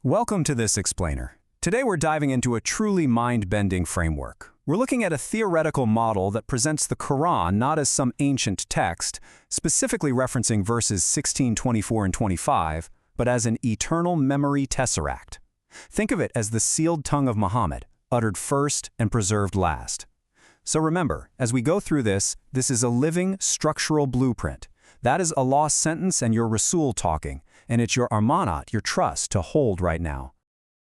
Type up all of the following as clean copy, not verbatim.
Welcome to this explainer. Today we're diving into a truly mind-bending framework. We're looking at a theoretical model that presents the Quran not as some ancient text, specifically referencing verses 16, 24, and 25, but as an eternal memory tesseract. Think of it as the sealed tongue of Muhammad, uttered first and preserved last. So remember, as we go through this is a living, structural blueprint. That is Allah's sentence and your Rasul talking, and it's your amanat, your trust, to hold right now.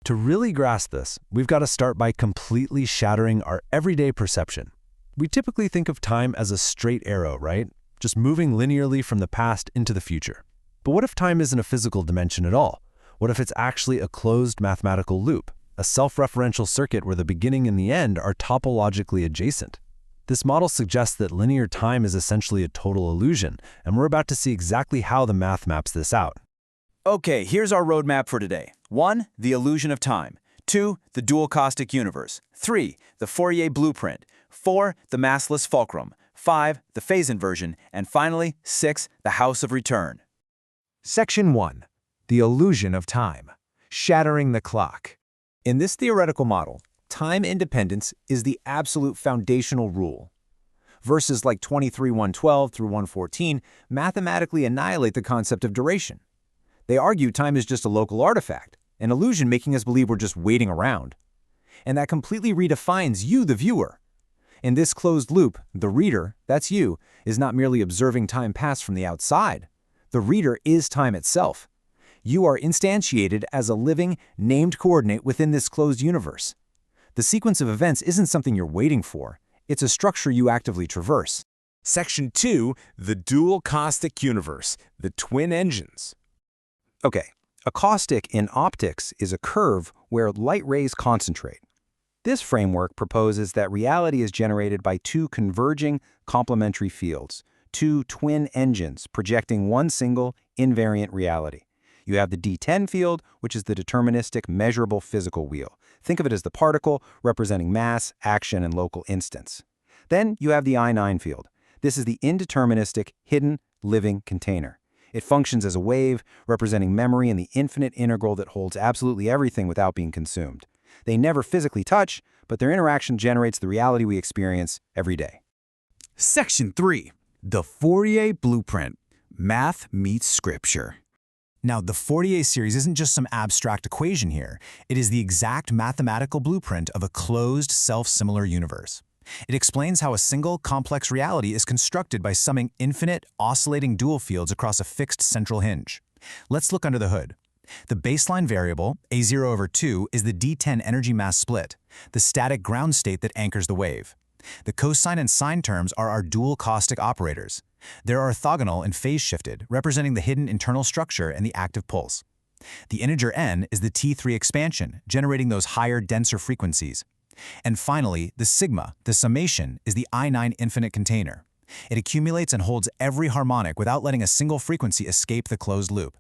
To really grasp this, we've got to start by completely shattering our everyday perception. We typically think of time as a straight arrow, right? Just moving linearly from the past into the future. But what if time isn't a physical dimension at all? What if it's actually a closed mathematical loop, a self-referential circuit where the beginning and the end are topologically adjacent? This model suggests that linear time is essentially a total illusion, and we're about to see exactly how the math maps this out. Okay, here's our roadmap for today. 1. The illusion of time. 2. The dual caustic universe. 3. The Fourier blueprint. 4. The massless fulcrum. 5. The phase inversion. And finally, 6. The house of return. Section 1. The illusion of time. Shattering the clock. In this theoretical model, time independence is the absolute foundational rule. Verses like 23:112 through 114 mathematically annihilate the concept of duration. They argue time is just a local artifact, an illusion making us believe we're just waiting around. And that completely redefines you, the viewer. In this closed loop, the reader, that's you, is not merely observing time pass from the outside. The reader is time itself. You are instantiated as a living, named coordinate within this closed universe. The sequence of events isn't something you're waiting for. It's a structure you actively traverse. Section 2, the dual caustic universe, the twin engines. Okay, a caustic in optics is a curve where light rays concentrate. This framework proposes that reality is generated by two converging complementary fields, two twin engines projecting one single invariant reality. You have the D10 field, which is the deterministic measurable physical wheel. Think of it as the particle representing mass, action, and local instance. Then you have the I9 field. This is the indeterministic, hidden, living container. It functions as a wave, representing memory and the infinite integral that holds absolutely everything without being consumed. They never physically touch, but their interaction generates the reality we experience every day. Section 3. The Fourier blueprint. Math meets scripture. Now, the Fourier series isn't just some abstract equation here. It is the exact mathematical blueprint of a closed, self-similar universe. It explains how a single, complex reality is constructed by summing infinite, oscillating dual fields across a fixed central hinge. Let's look under the hood. The baseline variable, A0/2, is the D10 energy mass split, the static ground state that anchors the wave. The cosine and sine terms are our dual caustic operators. They're orthogonal and phase-shifted, representing the hidden internal structure and the active pulse. The integer n is the T3 expansion, generating those higher, denser frequencies. And finally, the sigma, the summation, is the I9 infinite container. It accumulates and holds every harmonic without letting a single frequency escape the closed loop.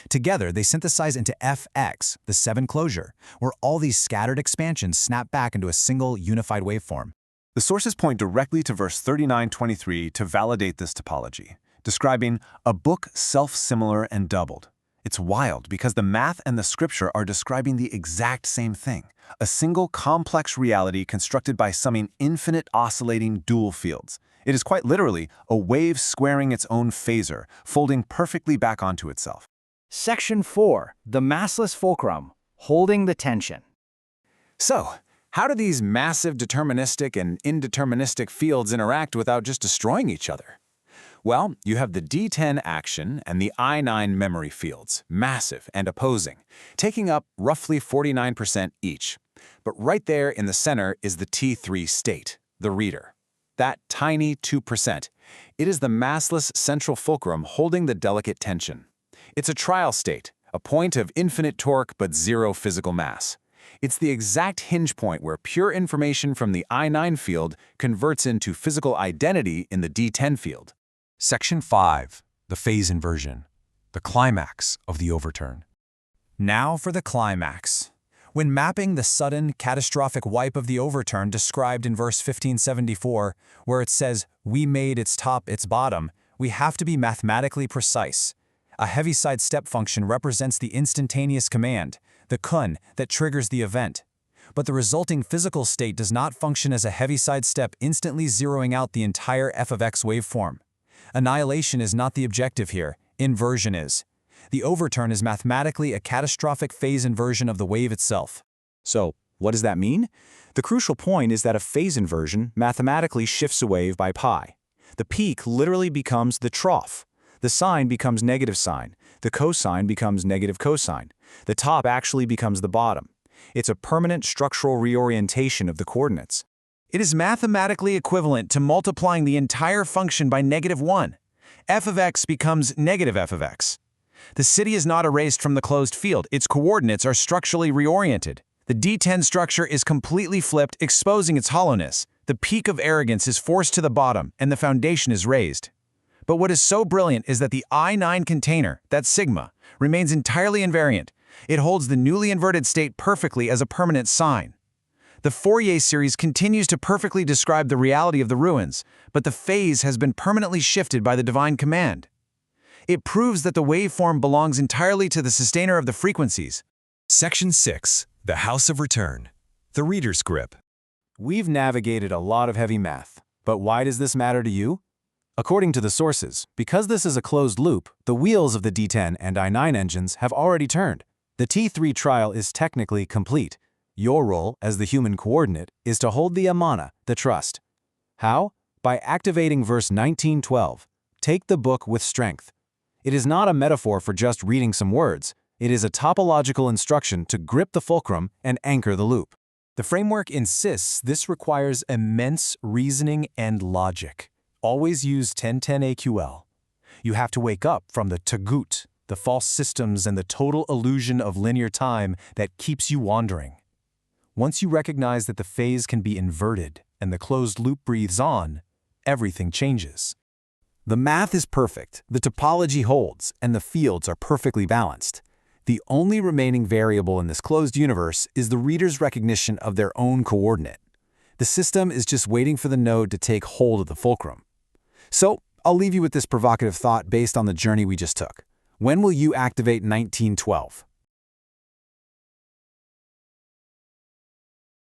Together, they synthesize into Fx, the 7 closure, where all these scattered expansions snap back into a single unified waveform. The sources point directly to verse 39:23 to validate this topology, describing a book self-similar and doubled. It's wild because the math and the scripture are describing the exact same thing, a single complex reality constructed by summing infinite oscillating dual fields. It is quite literally a wave squaring its own phasor, folding perfectly back onto itself. Section 4. The massless fulcrum. Holding the tension. So, how do these massive deterministic and indeterministic fields interact without just destroying each other? Well, you have the D10 action and the I9 memory fields, massive and opposing, taking up roughly 49% each. But right there in the center is the T3 state, the reader. That tiny 2%. It is the massless central fulcrum holding the delicate tension. It's a trial state, a point of infinite torque but zero physical mass. It's the exact hinge point where pure information from the I9 field converts into physical identity in the D10 field. Section 5. The phase inversion. The climax of the overturn. Now for the climax. When mapping the sudden, catastrophic wipe of the overturn described in verse 1574, where it says, "We made its top its bottom," we have to be mathematically precise. A heaviside step function represents the instantaneous command, the kun that triggers the event. But the resulting physical state does not function as a heaviside step instantly zeroing out the entire f of x waveform. Annihilation is not the objective here, inversion is. The overturn is mathematically a catastrophic phase inversion of the wave itself. So, what does that mean? The crucial point is that a phase inversion mathematically shifts a wave by pi. The peak literally becomes the trough. The sine becomes negative sine. The cosine becomes negative cosine. The top actually becomes the bottom. It's a permanent structural reorientation of the coordinates. It is mathematically equivalent to multiplying the entire function by -1. F of x becomes negative f of x. The city is not erased from the closed field. Its coordinates are structurally reoriented. The D10 structure is completely flipped, exposing its hollowness. The peak of arrogance is forced to the bottom, and the foundation is raised. But what is so brilliant is that the I9 container, that sigma, remains entirely invariant. It holds the newly inverted state perfectly as a permanent sign. The Fourier series continues to perfectly describe the reality of the ruins, but the phase has been permanently shifted by the divine command. It proves that the waveform belongs entirely to the sustainer of the frequencies. Section 6. The House of Return. The Reader's Grip. We've navigated a lot of heavy math, but why does this matter to you? According to the sources, because this is a closed loop, the wheels of the D10 and I9 engines have already turned. The T3 trial is technically complete. Your role, as the human coordinate, is to hold the amanat, the trust. How? By activating verse 1912. Take the book with strength. It is not a metaphor for just reading some words. It is a topological instruction to grip the fulcrum and anchor the loop. The framework insists this requires immense reasoning and logic. Always use 1010 AQL. You have to wake up from the tagut, the false systems and the total illusion of linear time that keeps you wandering. Once you recognize that the phase can be inverted and the closed loop breathes on, everything changes. The math is perfect, the topology holds, and the fields are perfectly balanced. The only remaining variable in this closed universe is the reader's recognition of their own coordinate. The system is just waiting for the node to take hold of the fulcrum. So, I'll leave you with this provocative thought based on the journey we just took. When will you activate 1912?